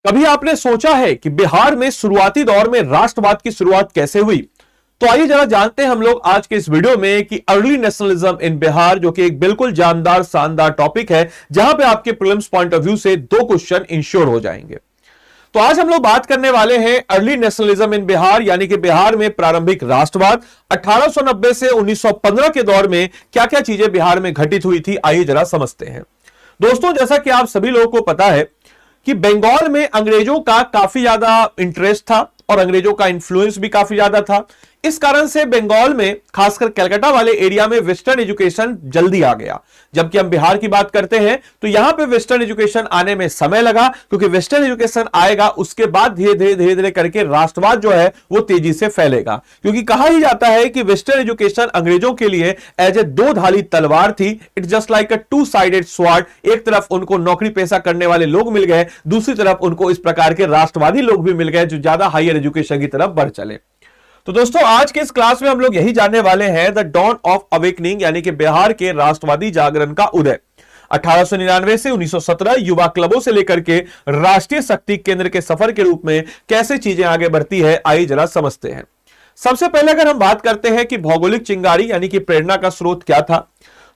कभी आपने सोचा है कि बिहार में शुरुआती दौर में राष्ट्रवाद की शुरुआत कैसे हुई? तो आइए जरा जानते हैं हम लोग आज के इस वीडियो में कि अर्ली नेशनलिज्म इन बिहार, जो कि एक बिल्कुल जानदार शानदार टॉपिक है, जहां पे आपके प्रीलिम्स पॉइंट ऑफ व्यू से 2 क्वेश्चन इंश्योर हो जाएंगे। तो आज हम लोग बात करने वाले हैं अर्ली नेशनलिज्म इन बिहार, यानी कि बिहार में प्रारंभिक राष्ट्रवाद 1890 से 1915 के दौर में क्या क्या चीजें बिहार में घटित हुई थी। आइए जरा समझते हैं। दोस्तों, जैसा कि आप सभी लोगों को पता है कि बंगाल में अंग्रेजों का काफी ज्यादा इंटरेस्ट था और अंग्रेजों का इन्फ्लुएंस भी काफी ज्यादा था। इस कारण से बंगाल में, खासकर कलकत्ता वाले एरिया में, वेस्टर्न एजुकेशन जल्दी आ गया। जबकि हम बिहार की बात करते हैं तो यहां पे वेस्टर्न एजुकेशन आने में समय लगा, क्योंकि वेस्टर्न एजुकेशन आएगा उसके बाद धीरे धीरे करके राष्ट्रवाद जो है वो तेजी से फैलेगा। क्योंकि कहा ही जाता है कि वेस्टर्न एजुकेशन अंग्रेजों के लिए एज ए 2 धारी तलवार थी। It's just like a 2 sided sword. एक तरफ उनको नौकरी पेशा करने वाले लोग मिल गए, दूसरी तरफ उनको इस प्रकार के राष्ट्रवादी लोग भी मिल गए जो ज्यादा हायर एजुकेशन की तरफ बढ़ चले। तो दोस्तों, आज के इस क्लास में हम लोग यही जानने वाले हैं द डॉन ऑफ अवेकनिंग, यानी कि बिहार के राष्ट्रवादी जागरण का उदय। 1899 से 1917 युवा क्लबों से लेकर के राष्ट्रीय शक्ति केंद्र के सफर के रूप में कैसे चीजें आगे बढ़ती है, आइए जरा समझते हैं। सबसे पहले अगर हम बात करते हैं कि भौगोलिक चिंगारी यानी कि प्रेरणा का स्रोत क्या था,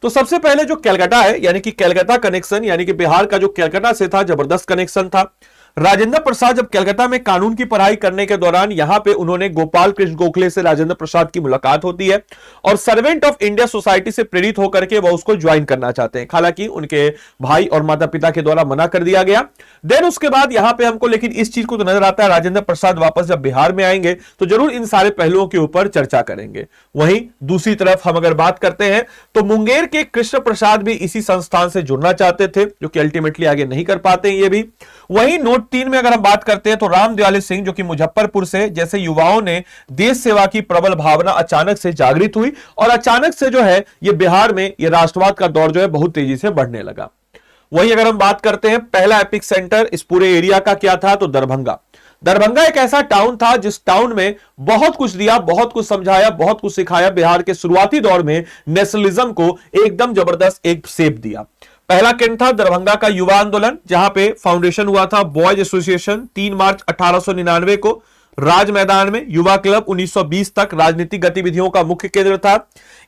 तो सबसे पहले जो कलकत्ता है, यानी कि कलकत्ता कनेक्शन, यानी कि बिहार का जो कलकत्ता से था, जबरदस्त कनेक्शन था। राजेंद्र प्रसाद जब कलकत्ता में कानून की पढ़ाई करने के दौरान यहां पे उन्होंने गोपाल कृष्ण गोखले से राजेंद्र प्रसाद की मुलाकात होती है और सर्वेंट ऑफ इंडिया सोसाइटी से प्रेरित होकर के वह उसको ज्वाइन करना चाहते हैं। हालांकि उनके भाई और माता पिता के द्वारा मना कर दिया गया। देन उसके बाद यहां पे हमको लेकिन इस चीज को तो नजर आता है, राजेंद्र प्रसाद वापस जब बिहार में आएंगे तो जरूर इन सारे पहलुओं के ऊपर चर्चा करेंगे। वहीं दूसरी तरफ हम अगर बात करते हैं तो मुंगेर के कृष्ण प्रसाद भी इसी संस्थान से जुड़ना चाहते थे, जो कि अल्टीमेटली आगे नहीं कर पाते ये भी। वहीं नोट 3 में अगर हम बात करते हैं तो राम दिवाली सिंह, जो कि मुजफ्फरपुर से, जैसे युवाओं ने देश सेवा की प्रबल भावना अचानक से जागृत हुई और अचानक से जो है ये बिहार में ये राष्ट्रवाद का दौर जो है बहुत तेजी से बढ़ने लगा। वहीं अगर हम बात करते हैं पहला एपिक सेंटर इस पूरे एरिया का क्या था, तो दरभंगा। दरभंगा एक ऐसा टाउन था जिस टाउन में बहुत कुछ दिया, बहुत कुछ समझाया, बहुत कुछ सिखाया। बिहार के शुरुआती दौर में नेशनलिज्म को एकदम जबरदस्त एक शेप दिया। पहला केंद्र था दरभंगा का युवा आंदोलन, जहां पे फाउंडेशन हुआ था बॉयज एसोसिएशन 3 मार्च 1899 को राज मैदान में। युवा क्लब 1920 तक राजनीतिक गतिविधियों का मुख्य केंद्र था।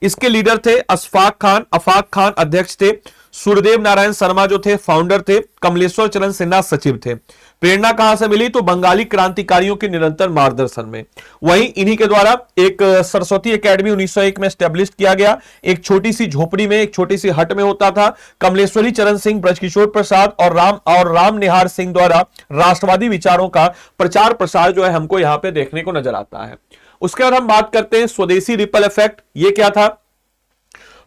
इसके लीडर थे अफाक खान अध्यक्ष थे, सूर्यदेव नारायण शर्मा जो थे फाउंडर थे, कमलेश्वर चरण सिन्हा सचिव थे। प्रेरणा कहां से मिली, तो बंगाली क्रांतिकारियों के निरंतर मार्गदर्शन में। वहीं इन्हीं के द्वारा एक सरस्वती एकेडमी 1901 में स्टैब्लिश किया गया। एक छोटी सी झोपड़ी में, एक छोटी सी हट में होता था। कमलेश्वरी चरण सिंह, ब्रजकिशोर प्रसाद और राम निहार सिंह द्वारा राष्ट्रवादी विचारों का प्रचार प्रसार जो है हमको यहां पे देखने को नजर आता है। उसके बाद हम बात करते हैं स्वदेशी रिपल इफेक्ट। ये क्या था,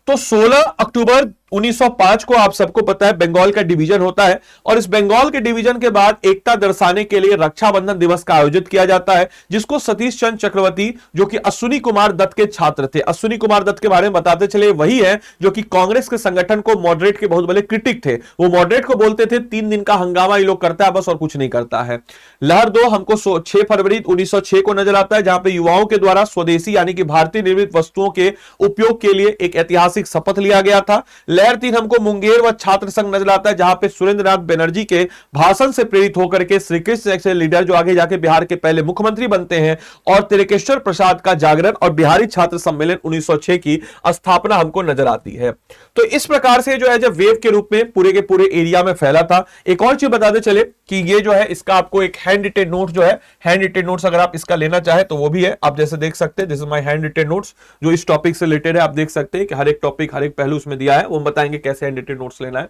तो 16 अक्टूबर 1905 को आप सबको पता है बंगाल का डिवीजन होता है और इस बंगाल के डिवीजन के बाद एकता दर्शाने के लिए रक्षाबंधन दिवस का आयोजित किया जाता है, जिसको सतीश चंद्र चक्रवर्ती, जो कि अश्विनी कुमार दत्त के छात्र थे, अश्विनी कुमार दत्त के बारे में बताते चले, वही है जो कि कांग्रेस के संगठन को, मॉडरेट के बहुत बड़े क्रिटिक थे। वो मॉडरेट को बोलते थे 3 दिन का हंगामा ये लोग करता है बस और कुछ नहीं करता है। लहर 2 हमको 6 फरवरी 1906 को नजर आता है, जहां पे युवाओं के द्वारा स्वदेशी यानी कि भारतीय निर्मित वस्तुओं के उपयोग के लिए एक ऐतिहासिक शपथ लिया गया था। लहर 3 हमको मुंगेर व छात्र संघ नजर आता है, जहां पे सुरेंद्रनाथ बनर्जी के भाषण से प्रेरित होकर के श्री कृष्ण जैसे लीडर जो आगे जाके बिहार के पहले मुख्यमंत्री बनते हैं, और तिलकेश्वर प्रसाद का जागरण और बिहारी छात्र सम्मेलन 1906 की स्थापना हमको नजर आती है। तो इस प्रकार से जो है जब वेव के रूप में पूरे के पूरे एरिया में फैला था। एक और चीज बताते चले कि ये जो है इसका आपको एक हैंड रिटेन नोट जो है, हैंड रिटेन नोट्स अगर आप इसका लेना चाहे तो वो भी है। आप जैसे देख सकते हैं, this is my hand retain notes जो इस टॉपिक से रिलेटेड है। आप देख सकते हैं कि हर एक टॉपिक, हर एक पहलू उसमें दिया है, वो बताएंगे कैसे हैंड रिटेन नोट्स लेना है।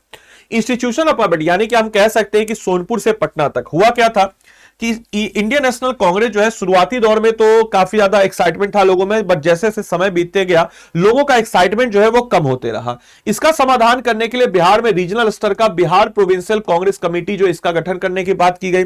इंस्टीट्यूशन ऑफ अबेट, यानी कि हम कह सकते हैं कि सोनपुर से पटना तक हुआ क्या था कि इंडियन नेशनल कांग्रेस जो है शुरुआती दौर में तो काफी ज्यादा एक्साइटमेंट था लोगों में, बट जैसे जैसे समय बीतते गया लोगों का एक्साइटमेंट जो है वो कम होते रहा। इसका समाधान करने के लिए बिहार में रीजनल स्तर का बिहार प्रोविंशियल कांग्रेस कमेटी जो इसका गठन करने की बात की गई।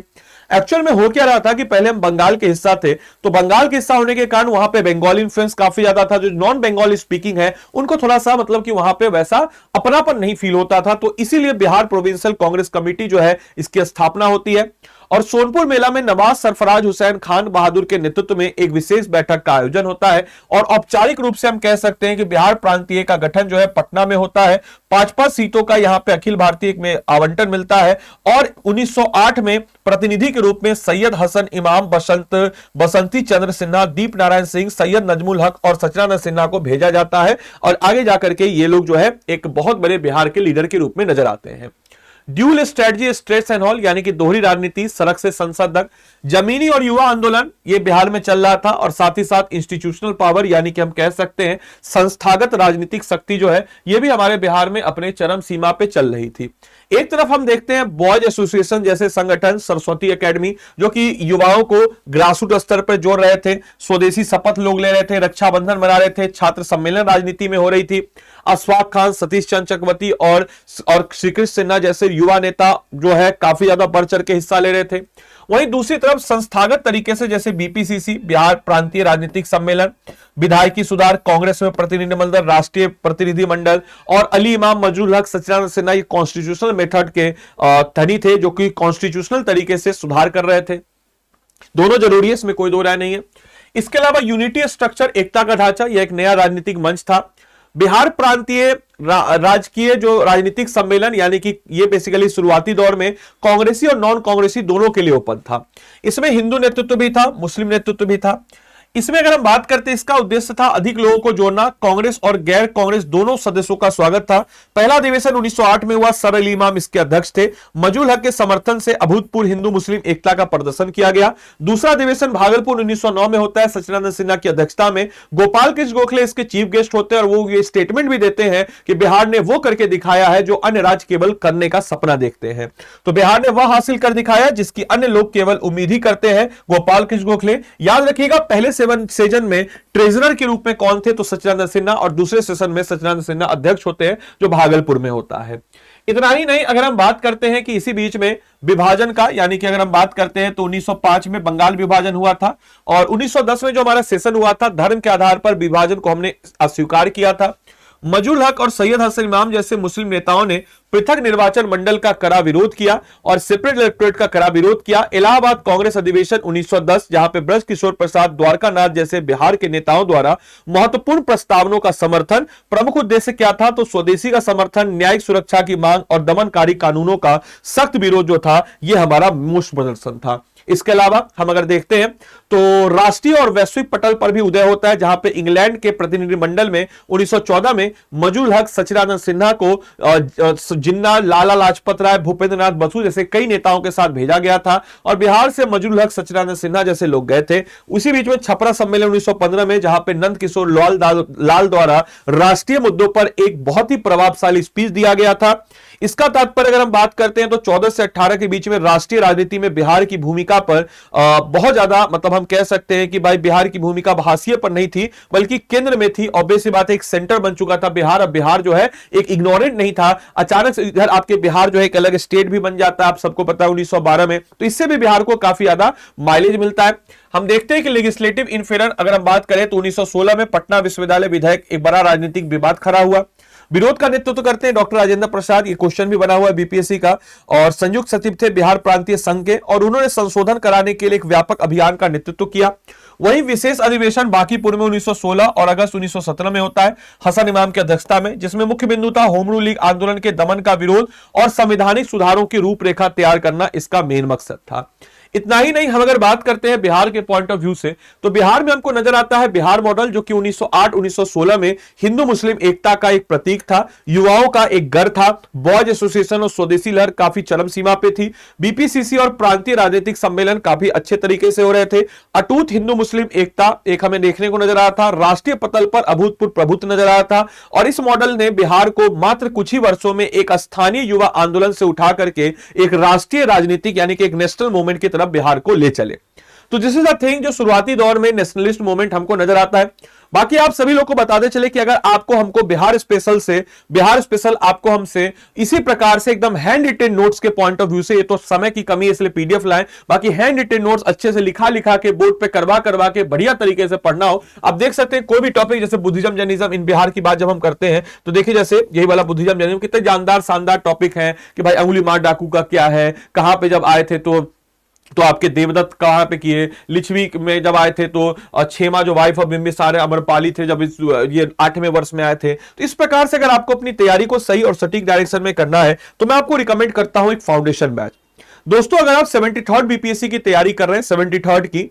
एक्चुअल में हो क्या रहा था कि पहले हम बंगाल के हिस्सा थे, तो बंगाल के हिस्सा होने के कारण वहां पे बंगाली इन्फ्लुएंस काफी ज्यादा था। जो नॉन बंगाली स्पीकिंग है उनको थोड़ा सा मतलब कि वहां पे वैसा अपनापन नहीं फील होता था, तो इसीलिए बिहार प्रोविंशियल कांग्रेस कमेटी जो है इसकी स्थापना होती है। और सोनपुर मेला में नवाज सरफराज हुसैन खान बहादुर के नेतृत्व में एक विशेष बैठक का आयोजन होता है और औपचारिक रूप से हम कह सकते हैं कि बिहार प्रांतीय का गठन जो है पटना में होता है। 5-5 सीटों का यहां पे अखिल भारतीय में आवंटन मिलता है और 1908 में प्रतिनिधि के रूप में सैयद हसन इमाम, बसंती चंद्र सिन्हा, दीप नारायण सिंह, सैयद नजमुल हक और सचिदानंद सिन्हा को भेजा जाता है और आगे जाकर के ये लोग जो है एक बहुत बड़े बिहार के लीडर के रूप में नजर आते हैं। Dual strategy, straits and all, यानी कि दोहरी राजनीति, सड़क से संसद तक, जमीनी और युवा आंदोलन ये बिहार में चल रहा था और साथ ही साथ इंस्टीट्यूशनल पावर यानी कि हम कह सकते हैं संस्थागत राजनीतिक शक्ति जो है ये भी हमारे बिहार में अपने चरम सीमा पे चल रही थी। एक तरफ हम देखते हैं बॉयज एसोसिएशन जैसे संगठन, सरस्वती एकेडमी जो कि युवाओं को ग्रासरूट स्तर पर जोड़ रहे थे, स्वदेशी शपथ लोग ले रहे थे, रक्षाबंधन मना रहे थे, छात्र सम्मेलन राजनीति में हो रही थी, अशफाक खान, सतीश चंद्र चक्रवर्ती और श्रीकृष्ण सिन्हा जैसे युवा नेता जो है काफी ज्यादा बढ़ चढ़ के हिस्सा ले रहे थे। वहीं दूसरी तरफ संस्थागत तरीके से जैसे बीपीसीसी, बिहार प्रांतीय राजनीतिक सम्मेलन, विधायकी सुधार, कांग्रेस में प्रतिनिधि मंडल, राष्ट्रीय प्रतिनिधि मंडल और अली इमाम, मजरूल हक, सचिदानंद सिन्हा ये कॉन्स्टिट्यूशनल मेथड के धनी थे जो कि कॉन्स्टिट्यूशनल तरीके से सुधार कर रहे थे। दोनों जरूरी है, इसमें कोई दो राय नहीं है। इसके अलावा यूनिटी स्ट्रक्चर, एकता का ढांचा, यह एक नया राजनीतिक मंच था। बिहार प्रांतीय राजकीय जो राजनीतिक सम्मेलन यानी कि ये बेसिकली शुरुआती दौर में कांग्रेसी और नॉन कांग्रेसी दोनों के लिए ओपन था। इसमें हिंदू नेतृत्व भी था, मुस्लिम नेतृत्व भी था। इसमें अगर हम बात करते हैं इसका उद्देश्य था अधिक लोगों को जोड़ना, कांग्रेस और गैर कांग्रेस दोनों सदस्यों का स्वागत था। पहला अधिवेशन 1908 में हुआ, सर अली इमाम इसके अध्यक्ष थे। मजरूल हक के समर्थन से अभूतपूर्व हिंदू मुस्लिम एकता का प्रदर्शन किया गया। दूसरा अधिवेशन भागलपुर 1909 में होता है, सचिदानंद सिन्हा की अध्यक्षता में। गोपाल कृष्ण गोखले इसके चीफ गेस्ट होते हैं और वो ये स्टेटमेंट भी देते हैं कि बिहार ने वो करके दिखाया है जो अन्य राज्य केवल करने का सपना देखते हैं। तो बिहार ने वह हासिल कर दिखाया जिसकी अन्य लोग केवल उम्मीद ही करते हैं। गोपाल कृष्ण गोखले, याद रखिएगा पहले सेशन में ट्रेजरर के रूप में कौन थे, तो सचिदानंद सिन्हा, और दूसरे सेशन में सचिदानंद सिन्हा अध्यक्ष होते हैं जो भागलपुर में होता है। इतना ही नहीं, अगर हम बात करते हैं कि इसी बीच में विभाजन का, यानी कि अगर हम बात करते हैं तो 1905 में बंगाल विभाजन हुआ था और 1910 में जो हमारा सेशन हुआ था धर्म के आधार पर विभाजन को हमने अस्वीकार किया था। मजरूल हक और सैयद हसन इमाम जैसे मुस्लिम नेताओं ने पृथक निर्वाचन मंडल का कड़ा विरोध किया और सेपरेट इलेक्टोरेट का कड़ा विरोध किया। इलाहाबाद कांग्रेस अधिवेशन 1910 जहां पे ब्रज किशोर प्रसाद, द्वारकानाथ जैसे बिहार के नेताओं द्वारा महत्वपूर्ण प्रस्तावनों का समर्थन, प्रमुख उद्देश्य क्या था तो स्वदेशी का समर्थन, न्यायिक सुरक्षा की मांग और दमनकारी कानूनों का सख्त विरोध जो था यह हमारा मुख्य प्रदर्शन था। इसके अलावा हम अगर देखते हैं तो राष्ट्रीय और वैश्विक पटल पर भी उदय होता है जहां पे इंग्लैंड के प्रतिनिधि मंडल में 1914 में मजरूल हक, सचिदानंद सिन्हा को जिन्ना, लाला लाजपत राय, भूपेंद्र नाथ बसु जैसे कई नेताओं के साथ भेजा गया था और बिहार से मजरूल हक, सचिदानंद सिन्हा जैसे लोग गए थे। उसी बीच में छपरा सम्मेलन 1915 में जहां पे नंद किशोर लाल द्वारा राष्ट्रीय मुद्दों पर एक बहुत ही प्रभावशाली स्पीच दिया गया था। इसका तात्पर्य अगर हम बात करते हैं तो 14 से 18 के बीच में राष्ट्रीय राजनीति में बिहार की भूमिका पर बहुत ज्यादा, मतलब हम कह सकते हैं कि भाई बिहार की भूमिका हाशिए पर नहीं थी बल्कि केंद्र में थी। ऑब्वियस बात है, एक सेंटर बन चुका था बिहार। अब बिहार जो है एक इग्नोरेंट नहीं था, अचानक से इधर आपके बिहार जो है एक अलग स्टेट भी बन जाता है, आप सबको पता है 1912 में। तो इससे भी बिहार को काफी ज्यादा माइलेज मिलता है। हम देखते हैं कि लेजिस्लेटिव इंफेरेंस अगर हम बात करें तो 1916 में पटना विश्वविद्यालय विधेयक एक बड़ा राजनीतिक विवाद खड़ा हुआ। विरोध का नेतृत्व करते हैं डॉक्टर राजेंद्र प्रसाद, ये क्वेश्चन भी बना हुआ है बीपीएससी का, और संयुक्त सचिव थे बिहार प्रांतीय संघ के और उन्होंने संशोधन कराने के लिए एक व्यापक अभियान का नेतृत्व किया। वही विशेष अधिवेशन बांकीपुर में 1916 और अगस्त 1917 में होता है हसन इमाम की अध्यक्षता में, जिसमें मुख्य बिंदु था होम रूल लीग आंदोलन के दमन का विरोध और संवैधानिक सुधारों की रूपरेखा तैयार करना इसका मेन मकसद था। इतना ही नहीं, हम अगर बात करते हैं बिहार के पॉइंट ऑफ व्यू से तो बिहार में हमको नजर आता है बिहार मॉडल जो कि 1908-1916 में हिंदू मुस्लिम एकता का एक प्रतीक था, युवाओं का एक घर था। बॉयज एसोसिएशन और स्वदेशी लहर काफी चरम सीमा पे थी। बीपीसीसी और प्रांतीय राजनीतिक सम्मेलन काफी अच्छे तरीके से हो रहे थे। अटूट हिंदू मुस्लिम एकता एक हमें देखने को नजर आ रहा था। राष्ट्रीय पटल पर अभूतपूर्व प्रभुत्व नजर आ रहा था और इस मॉडल ने बिहार को मात्र कुछ ही वर्षों में एक स्थानीय युवा आंदोलन से उठा करके एक राष्ट्रीय राजनीतिक यानी कि एक नेशनल मूवमेंट की तरफ बिहार को ले चले। तो दिस इज द थिंग जो शुरुआती दौर में नेशनलिस्ट मूवमेंट हमको नजर आता है। बाकी आप सभी लोग को बताते चले कि अगर आपको हमको बिहार स्पेशल आपको हमसे इसी प्रकार से एकदम हैंड रिटेन नोट्स के पॉइंट ऑफ व्यू से, ये तो समय की कमी है इसलिए पीडीएफ लाएं, बाकी हैंड रिटेन नोट्स अच्छे से लिखा के बोर्ड पे करवा के बढ़िया तरीके से पढ़ना हो, आप देख सकते हैं कोई भी टॉपिक जैसे बुद्धिज्म जैनिज्म इन बिहार की बात जब हम करते हैं तो देखिए जैसे यही वाला बुद्धिज्म जैनिज्म कितने जानदार शानदार टॉपिक है कि भाई अंगुली मार डाकू का क्या है, कहां पे जब आए थे तो तो आपके देवदत्त कहां पे किए, लिच्छवी में जब आए थे तो छेमा जो वाइफ ऑफ बिंबिसार अमरपाली थे जब ये 8वें वर्ष में आए थे। तो इस प्रकार से अगर आपको अपनी तैयारी को सही और सटीक डायरेक्शन में करना है तो मैं आपको रिकमेंड करता हूं एक फाउंडेशन बैच। दोस्तों अगर आप 73rd बीपीएससी की तैयारी कर रहे हैं 73rd की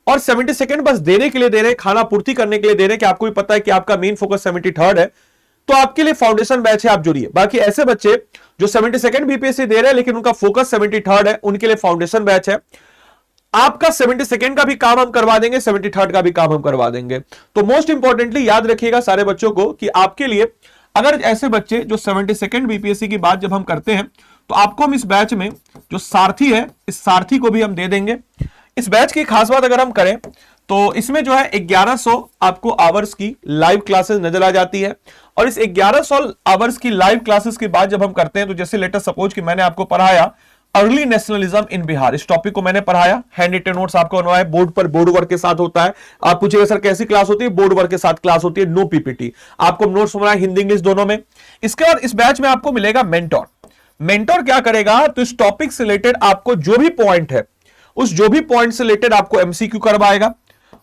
और 72nd बस देने के लिए दे रहे हैं, खाना पूर्ति करने के लिए दे रहे हैं कि आपको भी पता है कि आपका मेन फोकस 73rd है, तो आपके लिए फाउंडेशन बैच है, आप जुड़िए। बाकी ऐसे बच्चे जो 72nd बीपीएससी दे रहे हैं लेकिन उनका फोकस 73rd है, उनके लिए फाउंडेशन बैच है। आपका 72nd का भी काम हम करवा देंगे, 73rd का भी काम हम करवा देंगे। तो मोस्ट इंपॉर्टेंटली याद रखिएगा सारे बच्चों को कि आपके लिए अगर ऐसे बच्चे जो 72nd बीपीएससी की बात जब हम करते हैं तो आपको हम इस बैच में जो सारथी है, इस सारथी को भी हम दे देंगे। इस बैच की खास बात अगर हम करें तो इसमें जो है 1100 आपको आवर्स की लाइव क्लासेस नजर आ जाती है। और इस 1100 आवर्स की लाइव क्लासेस की बात जब हम करते हैं तो जैसे लेटेस्ट सपोज कि मैंने आपको पढ़ाया अर्ली नेशनलिज्म इन बिहार, इस टॉपिक को मैंने पढ़ाया, हैंड रिटन नोट्स आपको बनवाए, बोर्ड पर बोर्ड वर्क के साथ होता है। आप पूछिएगा सर कैसी क्लास होती है, बोर्ड वर्क के साथ क्लास होती है, नो पीपीटी, आपको नोट्स बनाए हिंदी इंग्लिश दोनों में। इसके बाद इस बैच में आपको मिलेगा मेंटोर। मेंटोर क्या करेगा, तो इस टॉपिक से रिलेटेड आपको जो भी पॉइंट है उस जो भी पॉइंट से रिलेटेड आपको एमसीक्यू करवाएगा।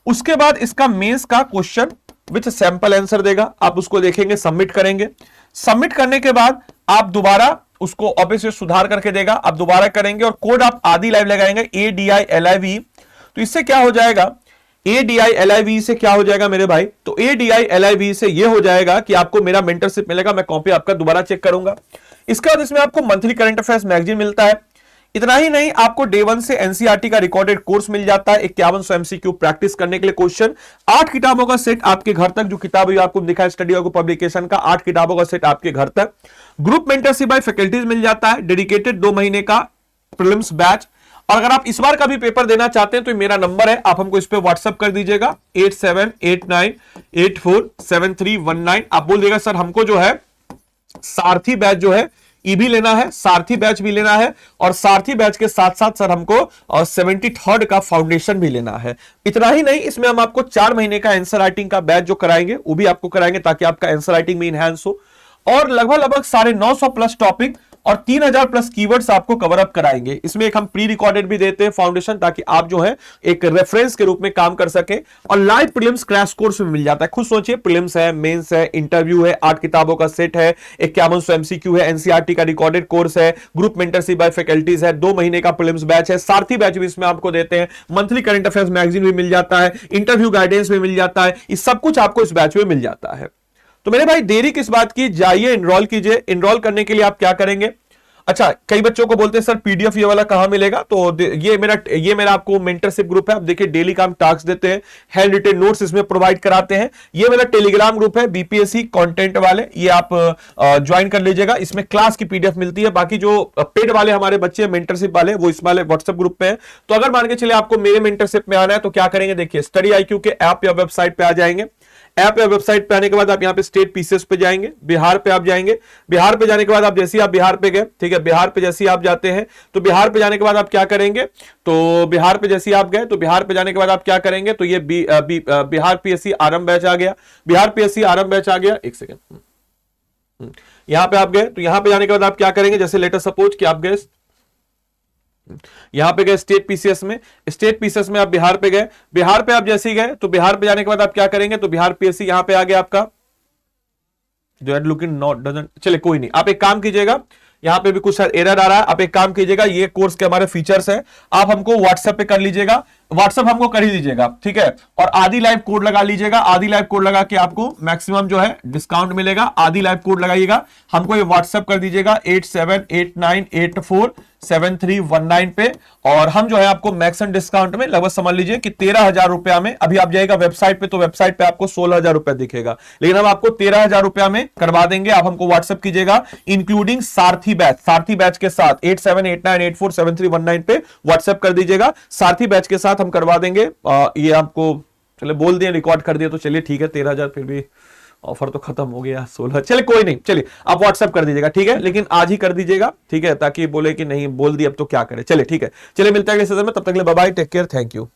उसके बाद इसका मेंस का क्वेश्चन विथ सैंपल आंसर देगा, आप उसको देखेंगे, सबमिट करेंगे। सबमिट करने के बाद आप दोबारा उसको ऑब्वियसली सुधार करके देगा, आप दोबारा करेंगे और कोड आप आदि लाइव लगाएंगे ADILIV। तो इससे क्या हो जाएगा, ADILIV से क्या हो जाएगा मेरे भाई, तो ADILIV से ये हो जाएगा कि आपको मेरा मेंटरशिप मिलेगा, मैं कॉपी आपका दोबारा चेक करूंगा। इसके बाद इसमें आपको मंथली करंट अफेयर्स मैगजीन मिलता है। इतना ही नहीं, आपको डे 1 से एनसीईआरटी का रिकॉर्डेड कोर्स मिल जाता है, 5100 एमसीक्यू प्रैक्टिस करने के लिए क्वेश्चन, 8 किताबों का सेट आपके घर तक, जो किताब आपको दिखा स्टडी को पब्लिकेशन का 8 किताबों का सेट आपके घर तक। ग्रुप मेंटरशिप बाय फैकल्टीज मिल जाता है, डेडिकेटेड 2 महीने का प्रीलिम्स बैच। और अगर आप इस बार का भी पेपर देना चाहते हैं तो मेरा नंबर है, आप हमको इस पे व्हाट्सएप कर दीजिएगा 8789847319। आप बोल देगा सर हमको जो है सारथी बैच जो है भी लेना है, सारथी बैच भी लेना है, और सारथी बैच के साथ साथ सर हमको और 73rd का फाउंडेशन भी लेना है। इतना ही नहीं, इसमें हम आपको 4 महीने का आंसर राइटिंग का बैच जो कराएंगे वो भी आपको कराएंगे ताकि आपका आंसर राइटिंग में इनहैंस हो। और लगभग 950 प्लस टॉपिक और 3000 प्लस कीवर्ड्स आपको कवर अप कराएंगे। इसमें एक हम प्री रिकॉर्डेड भी देते हैं फाउंडेशन, ताकि आप जो है एक रेफरेंस के रूप में काम कर सके। और लाइव प्रीलिम्स क्रैश कोर्स में मिल जाता है। खुद सोचिए, प्रीलिम्स है, मेंस है, इंटरव्यू है, 8 किताबों का सेट है, 5100 एमसीक्यू है, एनसीईआरटी का रिकॉर्डेड कोर्स है, ग्रुप मेंटरशिप बाय फैकल्टीज है, 2 महीने का प्रीलिम्स बैच है, सारथी बैच भी इसमें आपको देते हैं, मंथली करंट अफेयर्स मैगजीन भी मिल जाता है, इंटरव्यू गाइडेंस भी मिल जाता है। ये सब कुछ आपको इस बैच में मिल जाता है। तो मेरे भाई देरी किस बात की, जाइए एनरोल कीजिए। एनरोल करने के लिए आप क्या करेंगे, अच्छा कई बच्चों को बोलते हैं सर पीडीएफ ये वाला कहां मिलेगा, तो ये मेरा आपको मेंटरशिप ग्रुप है। आप देखिए डेली काम टास्क देते हैं, हैंड रिटन नोट्स इसमें प्रोवाइड कराते हैं। ये मेरा टेलीग्राम ग्रुप है बीपीएससी कंटेंट वाले, ये आप ज्वाइन कर लीजिएगा। इसमें क्लास की पीडीएफ मिलती है। बाकी जो पेड वाले हमारे बच्चे मेंटरशिप वाले वो इस वाले व्हाट्सएप ग्रुप पे है। तो अगर मान के चले आपको मेरे मेंटरशिप में आना है तो क्या करेंगे, देखिए स्टडी IQ के ऐप या वेबसाइट पे आ जाएंगे। ऐप या वेबसाइट पे आने के बाद आप यहाँ पे स्टेट पीसीएस पे जाएंगे, बिहार पे आप जाएंगे। बिहार पे जाने के बाद आप जैसे आप बिहार पे गए, ठीक है, बिहार पे जैसे आप जाते हैं तो बिहार पे जाने के बाद आप क्या करेंगे, तो बिहार पे जैसे आप गए तो बिहार पे जाने के बाद आप क्या करेंगे, तो ये बिहार पीएससी आरंभ बैच आ गया, बिहार पीएससी आरंभ बैच आ गया। एक सेकेंड, यहां पे आप गए तो यहां पे जाने के बाद आप क्या करेंगे, जैसे लेटर सपोज कि आप गए यहां पे गए स्टेट पीसीएस में, स्टेट पीसीएस में आप बिहार पे गए, बिहार पे आप जैसे ही गए तो बिहार पे जाने के बाद आप क्या करेंगे, तो बिहार पीएससी यहां पे आ गया आपका, लुकिंग नॉट डजंट, चले कोई नहीं, आप एक काम कीजिएगा, यहां पे भी कुछ एरर आ रहा है, आप एक काम कीजिएगा, ये कोर्स के हमारे फीचर्स है, आप हमको व्हाट्सएप पे कर लीजिएगा, व्हाट्सएप हमको कर ही लीजिएगा, ठीक है, और आदि लाइव कोड लगा लीजिएगा। आदि लाइव कोड लगा के आपको मैक्सिमम जो है डिस्काउंट मिलेगा। आदि लाइव कोड लगाइएगा, हमको ये व्हाट्सएप कर दीजिएगा 8789847319 पे, और हम जो है आपको मैक्सिमम डिस्काउंट में लगभग समझ लीजिए कि 13,000 रुपया में, अभी आप जाइएगा वेबसाइट पे तो वेबसाइट पे आपको 16,000 रुपया दिखेगा, लेकिन हम आपको 13,000 रुपया में करवा देंगे। आप हमको व्हाट्सएप कीजिएगा इंक्लूडिंग सारथी बैच के साथ 8789847319 पे व्हाट्सएप कर दीजिएगा। सारथी बैच के साथ हम करवा देंगे। ये आपको चले बोल दिए, रिकॉर्ड कर दिया तो चलिए ठीक है, 13,000 फिर भी ऑफर तो खत्म हो गया, 16, चले कोई नहीं, चलिए आप व्हाट्सएप कर दीजिएगा, ठीक है, लेकिन आज ही कर दीजिएगा, ठीक है, ताकि बोले कि नहीं बोल दिया अब तो क्या करें। चलिए ठीक है, चलिए मिलते हैं अगले सेशन में, तब तक के लिए bye bye, take care, thank you.